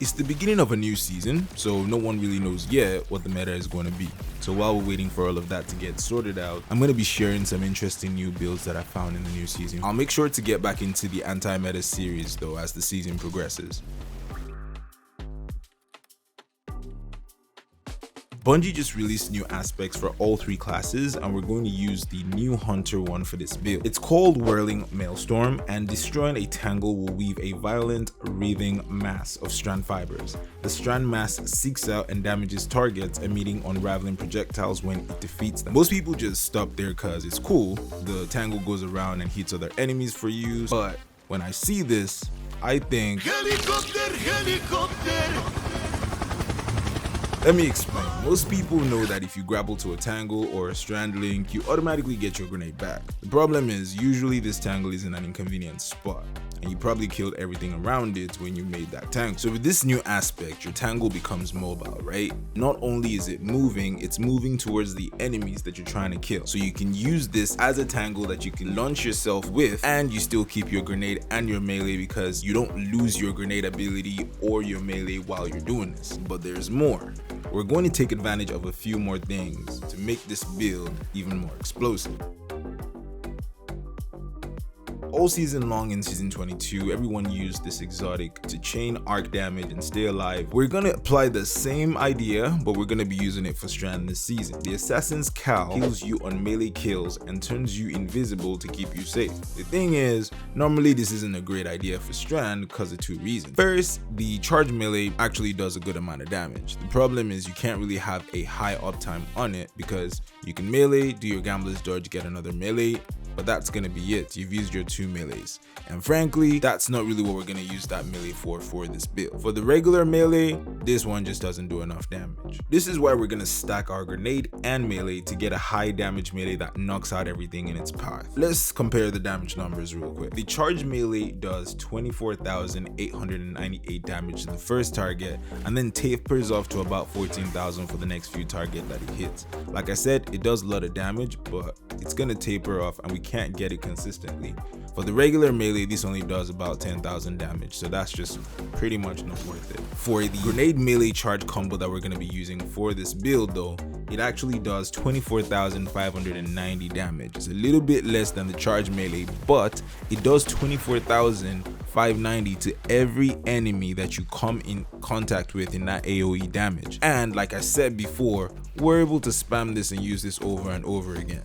It's the beginning of a new season, so no one really knows yet what the meta is going to be. So while we're waiting for all of that to get sorted out, I'm going to be sharing some interesting new builds that I found in the new season. I'll make sure to get back into the anti-meta series though as the season progresses. Bungie just released new aspects for all three classes, and we're going to use the new Hunter one for this build. It's called Whirling Maelstrom, and destroying a tangle will weave a violent, wreathing mass of strand fibers. The strand mass seeks out and damages targets, emitting unraveling projectiles when it defeats them. Most people just stop there cause it's cool. The tangle goes around and hits other enemies for you, but when I see this, I think, helicopter! Let me explain. Most people know that if you grapple to a tangle or a strand link, you automatically get your grenade back. The problem is, usually this tangle is in an inconvenient spot, and you probably killed everything around it when you made that tangle. So with this new aspect, your tangle becomes mobile, right? Not only is it moving, it's moving towards the enemies that you're trying to kill. So you can use this as a tangle that you can launch yourself with, and you still keep your grenade and your melee because you don't lose your grenade ability or your melee while you're doing this. But there's more. We're going to take advantage of a few more things to make this build even more explosive. All season long in season 22, everyone used this exotic to chain arc damage and stay alive. We're gonna apply the same idea, but we're gonna be using it for Strand this season. The Assassin's Cowl heals you on melee kills and turns you invisible to keep you safe. The thing is, normally this isn't a great idea for Strand because of two reasons. First, the charge melee actually does a good amount of damage. The problem is you can't really have a high uptime on it because you can melee, do your Gambler's Dodge, get another melee, but that's gonna be it. You've used your two melees, and frankly that's not really what we're gonna use that melee for this build. For the regular melee, this one just doesn't do enough damage. This is why we're gonna stack our grenade and melee to get a high damage melee that knocks out everything in its path. Let's compare the damage numbers real quick. The charge melee does 24,898 damage to the first target and then tapers off to about 14,000 for the next few targets that it hits. Like I said, it does a lot of damage, but it's gonna taper off and we can't get it consistently. For the regular melee, this only does about 10,000 damage, so that's just pretty much not worth it. For the grenade melee charge combo that we're going to be using for this build though, it actually does 24,590 damage. It's a little bit less than the charge melee, but it does 24,590 to every enemy that you come in contact with in that AoE damage. And like I said before, we're able to spam this and use this over and over again.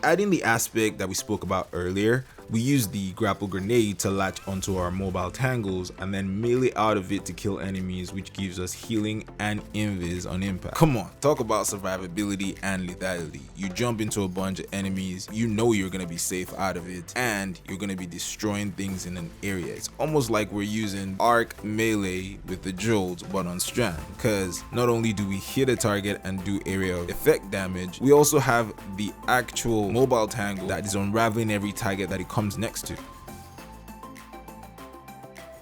Adding the aspect that we spoke about earlier, we use the grapple grenade to latch onto our mobile tangles and then melee out of it to kill enemies, which gives us healing and invis on impact. Come on, talk about survivability and lethality. You jump into a bunch of enemies, you know you're gonna be safe out of it, and you're gonna be destroying things in an area. It's almost like we're using arc melee with the jolt but on strand, because not only do we hit a target and do area effect damage, we also have the actual mobile tangle that is unraveling every target that it comes next to.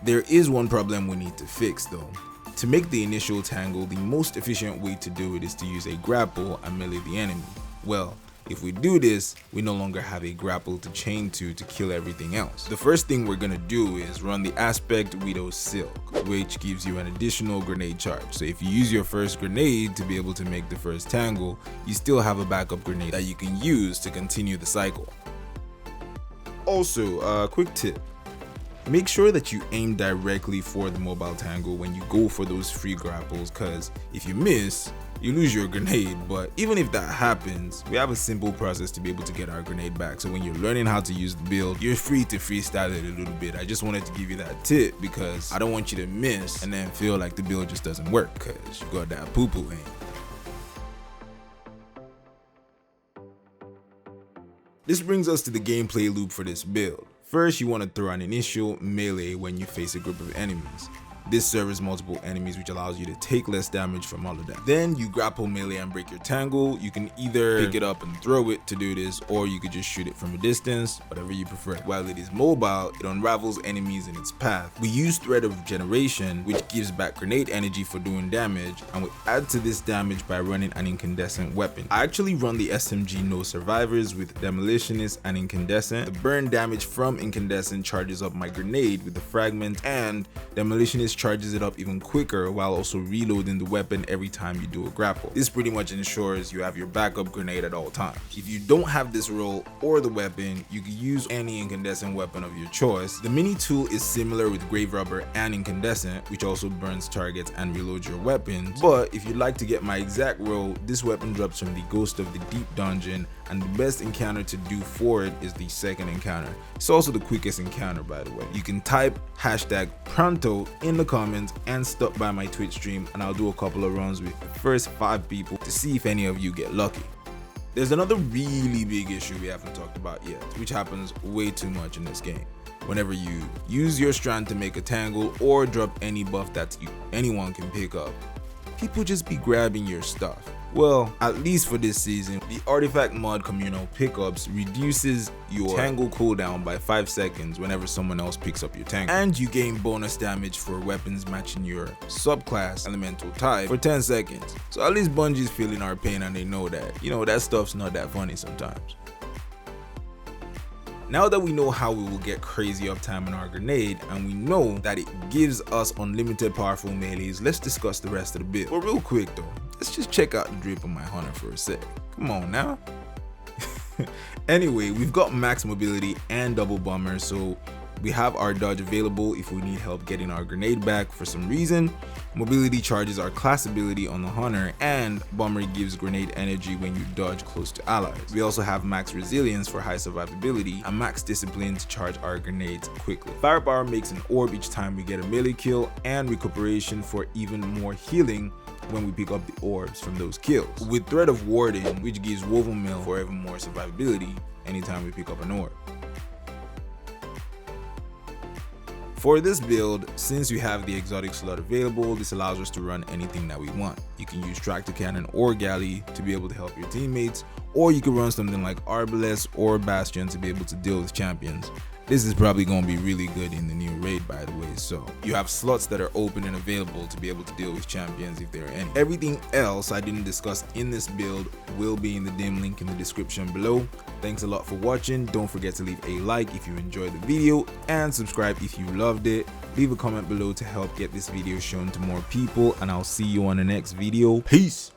There is one problem we need to fix though. To make the initial tangle, the most efficient way to do it is to use a grapple and melee the enemy. Well, if we do this, we no longer have a grapple to chain to kill everything else. The first thing we're gonna do is run the Aspect Widow Silk, which gives you an additional grenade charge. So if you use your first grenade to be able to make the first tangle, you still have a backup grenade that you can use to continue the cycle. Also, a quick tip. Make sure that you aim directly for the mobile tangle when you go for those free grapples, because if you miss, you lose your grenade. But even if that happens, we have a simple process to be able to get our grenade back. So when you're learning how to use the build, you're free to freestyle it a little bit. I just wanted to give you that tip because I don't want you to miss and then feel like the build just doesn't work because you got that poo-poo aim. This brings us to the gameplay loop for this build. First, you want to throw an initial melee when you face a group of enemies. This serves multiple enemies, which allows you to take less damage from all of them. Then you grapple melee and break your tangle. You can either pick it up and throw it to do this, or you could just shoot it from a distance, whatever you prefer. While it is mobile, it unravels enemies in its path. We use Thread of Regeneration, which gives back grenade energy for doing damage, and we add to this damage by running an incandescent weapon. I actually run the SMG No Survivors with Demolitionist and Incandescent. The burn damage from Incandescent charges up my grenade with the fragment, and Demolitionist charges it up even quicker while also reloading the weapon every time you do a grapple. This pretty much ensures you have your backup grenade at all times. If you don't have this role or the weapon, you can use any incandescent weapon of your choice. The mini tool is similar with Grave Rubber and Incandescent, which also burns targets and reloads your weapons, but if you'd like to get my exact role, this weapon drops from the Ghost of the Deep dungeon, and the best encounter to do for it is the second encounter. It's also the quickest encounter, by the way. You can type hashtag Pronto in the comments and stop by my Twitch stream, and I'll do a couple of runs with the first 5 people to see if any of you get lucky. There's another really big issue we haven't talked about yet, which happens way too much in this game. Whenever you use your strand to make a tangle or drop any buff that anyone can pick up, people just be grabbing your stuff. Well, at least for this season, the artifact mod communal pickups reduces your tangle cooldown by 5 seconds whenever someone else picks up your tangle, and you gain bonus damage for weapons matching your subclass elemental type for 10 seconds. So at least Bungie's feeling our pain, and they know that, that stuff's not that funny sometimes. Now that we know how we will get crazy uptime on our grenade, and we know that it gives us unlimited powerful melees, let's discuss the rest of the build. But real quick though, let's just check out the drip on my hunter for a sec. Come on now. Anyway, we've got max mobility and double bomber, so we have our dodge available if we need help getting our grenade back for some reason. Mobility charges our class ability on the hunter, and bomber gives grenade energy when you dodge close to allies. We also have max resilience for high survivability and max discipline to charge our grenades quickly. Firepower makes an orb each time we get a melee kill, and recuperation for even more healing when we pick up the orbs from those kills. With Thread of Warden, which gives Woven Mill for even more survivability anytime we pick up an orb. For this build, since we have the exotic slot available, this allows us to run anything that we want. You can use Tractor Cannon or Galley to be able to help your teammates, or you can run something like Arbalest or Bastion to be able to deal with champions. This is probably going to be really good in the new raid, by the way, so you have slots that are open and available to be able to deal with champions if there are any. Everything else I didn't discuss in this build will be in the dim link in the description below. Thanks a lot for watching. Don't forget to leave a like if you enjoyed the video, and subscribe if you loved it. Leave a comment below to help get this video shown to more people, and I'll see you on the next video. Peace!